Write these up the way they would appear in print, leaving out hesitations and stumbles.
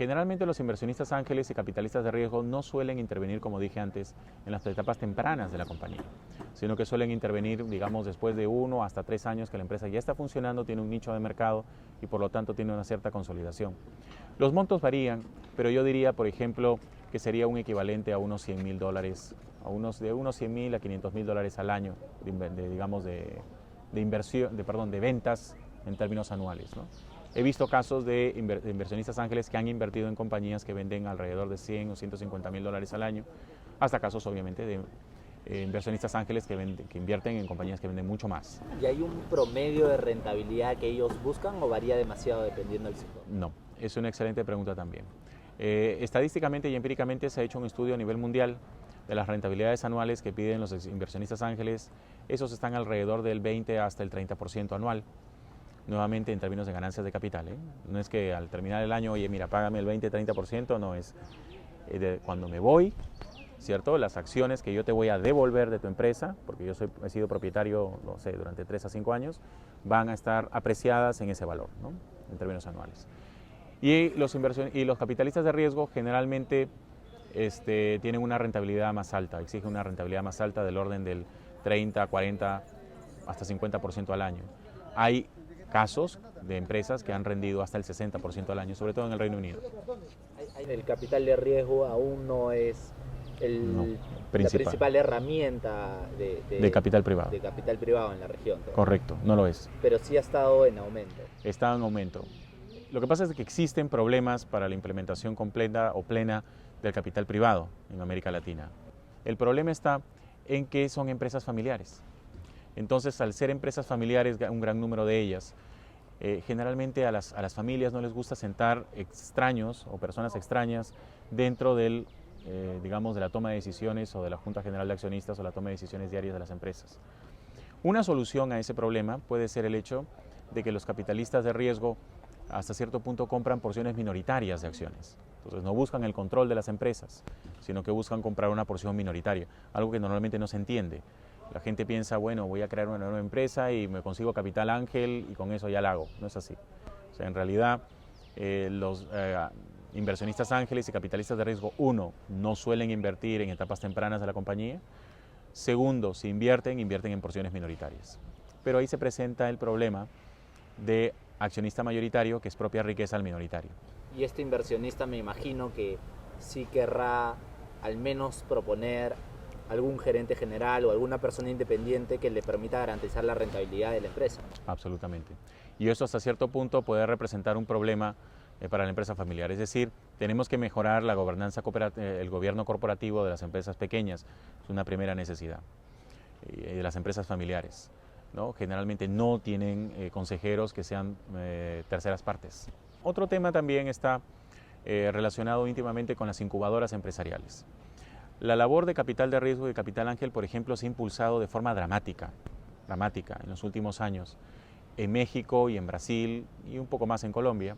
Generalmente los inversionistas ángeles y capitalistas de riesgo no suelen intervenir, como dije antes, en las etapas tempranas de la compañía, sino que suelen intervenir, digamos, después de 1 hasta 3 años que la empresa ya está funcionando, tiene un nicho de mercado y por lo tanto tiene una cierta consolidación. Los montos varían, pero yo diría, por ejemplo, que sería un equivalente a unos $100.000, de unos 100.000 a $500.000 al año, de ventas en términos anuales, ¿no? He visto casos de inversionistas ángeles que han invertido en compañías que venden alrededor de 100 o $150.000 al año, hasta casos obviamente de inversionistas ángeles que invierten en compañías que venden mucho más. ¿Y hay un promedio de rentabilidad que ellos buscan o varía demasiado dependiendo del sector? No, es una excelente pregunta también. Estadísticamente y empíricamente se ha hecho un estudio a nivel mundial de las rentabilidades anuales que piden los inversionistas ángeles. Esos están alrededor del 20 hasta el 30% anual. Nuevamente en términos de ganancias de capital, ¿eh? No es que al terminar el año, oye, mira, págame el 20-30%, no, es cuando me voy, ¿cierto? Las acciones que yo te voy a devolver de tu empresa, porque yo he sido propietario, no sé, durante 3 a 5 años, van a estar apreciadas en ese valor, ¿no? En términos anuales. Y los capitalistas de riesgo generalmente tienen una rentabilidad más alta, exigen una rentabilidad más alta del orden del 30, 40, hasta 50% al año. Hay casos de empresas que han rendido hasta el 60% al año, sobre todo en el Reino Unido. El capital de riesgo aún no es la principal herramienta de capital privado. De capital privado en la región. Correcto, no lo es. Pero sí ha estado en aumento. Está en aumento. Lo que pasa es que existen problemas para la implementación completa o plena del capital privado en América Latina. El problema está en que son empresas familiares. Entonces, al ser empresas familiares, un gran número de ellas, generalmente a las familias no les gusta sentar extraños o personas extrañas dentro de la toma de decisiones o de la Junta General de Accionistas o la toma de decisiones diarias de las empresas. Una solución a ese problema puede ser el hecho de que los capitalistas de riesgo hasta cierto punto compran porciones minoritarias de acciones. Entonces no buscan el control de las empresas, sino que buscan comprar una porción minoritaria, algo que normalmente no se entiende. La gente piensa, bueno, voy a crear una nueva empresa y me consigo capital ángel y con eso ya la hago. No es así. O sea, en realidad, los inversionistas ángeles y capitalistas de riesgo, uno, no suelen invertir en etapas tempranas de la compañía. Segundo, si invierten en porciones minoritarias. Pero ahí se presenta el problema de accionista mayoritario, que es propia riqueza al minoritario. Y este inversionista me imagino que sí querrá al menos proponer algún gerente general o alguna persona independiente que le permita garantizar la rentabilidad de la empresa. Absolutamente. Y eso hasta cierto punto puede representar un problema para la empresa familiar. Es decir, tenemos que mejorar la gobernanza el gobierno corporativo de las empresas pequeñas. Es una primera necesidad. De las empresas familiares, ¿no? Generalmente no tienen consejeros que sean terceras partes. Otro tema también está relacionado íntimamente con las incubadoras empresariales. La labor de capital de riesgo y de capital ángel, por ejemplo, se ha impulsado de forma dramática en los últimos años en México y en Brasil y un poco más en Colombia,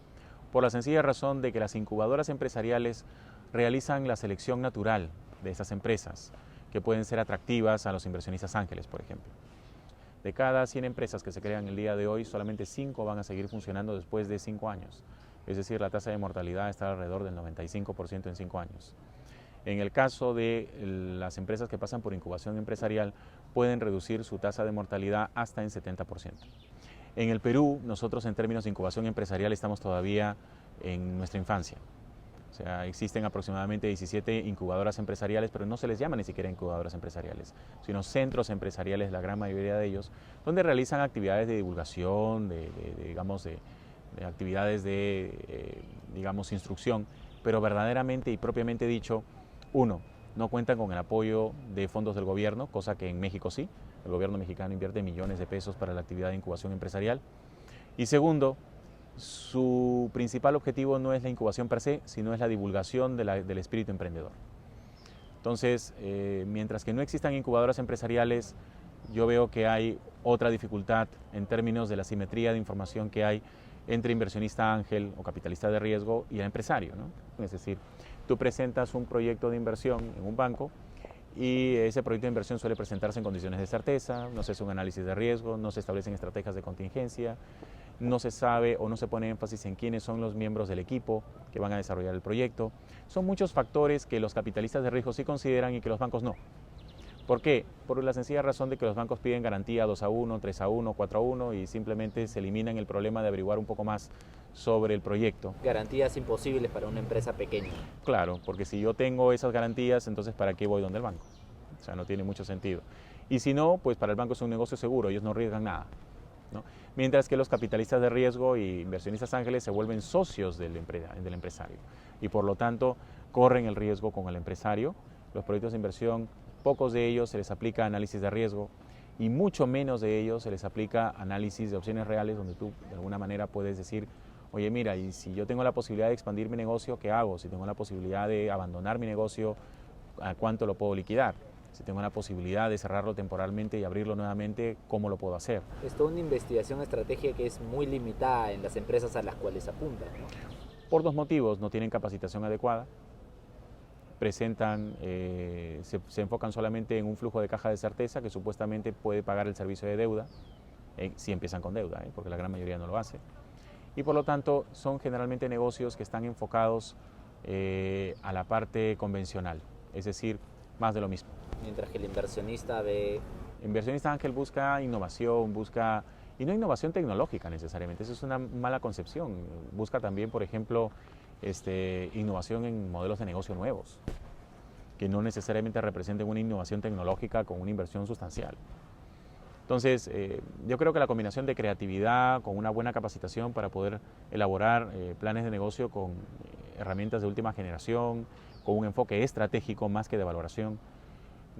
por la sencilla razón de que las incubadoras empresariales realizan la selección natural de esas empresas que pueden ser atractivas a los inversionistas ángeles, por ejemplo. De cada 100 empresas que se crean el día de hoy, solamente 5 van a seguir funcionando después de 5 años. Es decir, la tasa de mortalidad está alrededor del 95% en 5 años. En el caso de las empresas que pasan por incubación empresarial, pueden reducir su tasa de mortalidad hasta en 70%. En el Perú, nosotros en términos de incubación empresarial estamos todavía en nuestra infancia. O sea, existen aproximadamente 17 incubadoras empresariales, pero no se les llama ni siquiera incubadoras empresariales, sino centros empresariales, la gran mayoría de ellos, donde realizan actividades de divulgación, de actividades de instrucción, pero verdaderamente y propiamente dicho, uno, no cuentan con el apoyo de fondos del gobierno, cosa que en México sí. El gobierno mexicano invierte millones de pesos para la actividad de incubación empresarial. Y segundo, su principal objetivo no es la incubación per se, sino es la divulgación del espíritu emprendedor. Entonces, mientras que no existan incubadoras empresariales, yo veo que hay otra dificultad en términos de la simetría de información que hay entre inversionista ángel o capitalista de riesgo y el empresario, ¿no? Es decir, tú presentas un proyecto de inversión en un banco y ese proyecto de inversión suele presentarse en condiciones de certeza, no se hace un análisis de riesgo, no se establecen estrategias de contingencia, no se sabe o no se pone énfasis en quiénes son los miembros del equipo que van a desarrollar el proyecto. Son muchos factores que los capitalistas de riesgo sí consideran y que los bancos no. ¿Por qué? Por la sencilla razón de que los bancos piden garantía 2-1, 3-1, 4-1 y simplemente se eliminan el problema de averiguar un poco más sobre el proyecto. Garantías imposibles para una empresa pequeña. Claro, porque si yo tengo esas garantías, entonces ¿para qué voy donde el banco? O sea, no tiene mucho sentido. Y si no, pues para el banco es un negocio seguro, ellos no arriesgan nada, ¿no? Mientras que los capitalistas de riesgo y inversionistas ángeles se vuelven socios del empresario y por lo tanto corren el riesgo con el empresario. Los proyectos de inversión, pocos de ellos se les aplica análisis de riesgo y mucho menos de ellos se les aplica análisis de opciones reales donde tú de alguna manera puedes decir, oye mira, y si yo tengo la posibilidad de expandir mi negocio, ¿qué hago? Si tengo la posibilidad de abandonar mi negocio, ¿a cuánto lo puedo liquidar? Si tengo la posibilidad de cerrarlo temporalmente y abrirlo nuevamente, ¿cómo lo puedo hacer? Es toda una investigación estratégica que es muy limitada en las empresas a las cuales apuntan, ¿no? Por dos motivos: no tienen capacitación adecuada, presentan, se enfocan solamente en un flujo de caja de certeza que supuestamente puede pagar el servicio de deuda, si empiezan con deuda, porque la gran mayoría no lo hace. Y por lo tanto son generalmente negocios que están enfocados a la parte convencional, es decir, más de lo mismo. Mientras que el inversionista ve... El inversionista ángel busca innovación, y no innovación tecnológica necesariamente, eso es una mala concepción. Busca también, por ejemplo, innovación en modelos de negocio nuevos, que no necesariamente representen una innovación tecnológica con una inversión sustancial. Entonces, yo creo que la combinación de creatividad con una buena capacitación para poder elaborar planes de negocio con herramientas de última generación, con un enfoque estratégico más que de valoración,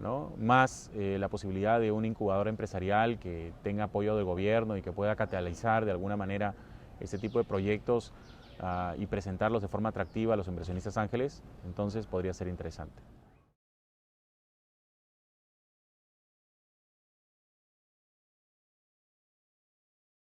¿no? Más la posibilidad de una incubadora empresarial que tenga apoyo del gobierno y que pueda catalizar de alguna manera este tipo de proyectos y presentarlos de forma atractiva a los inversionistas ángeles, entonces podría ser interesante.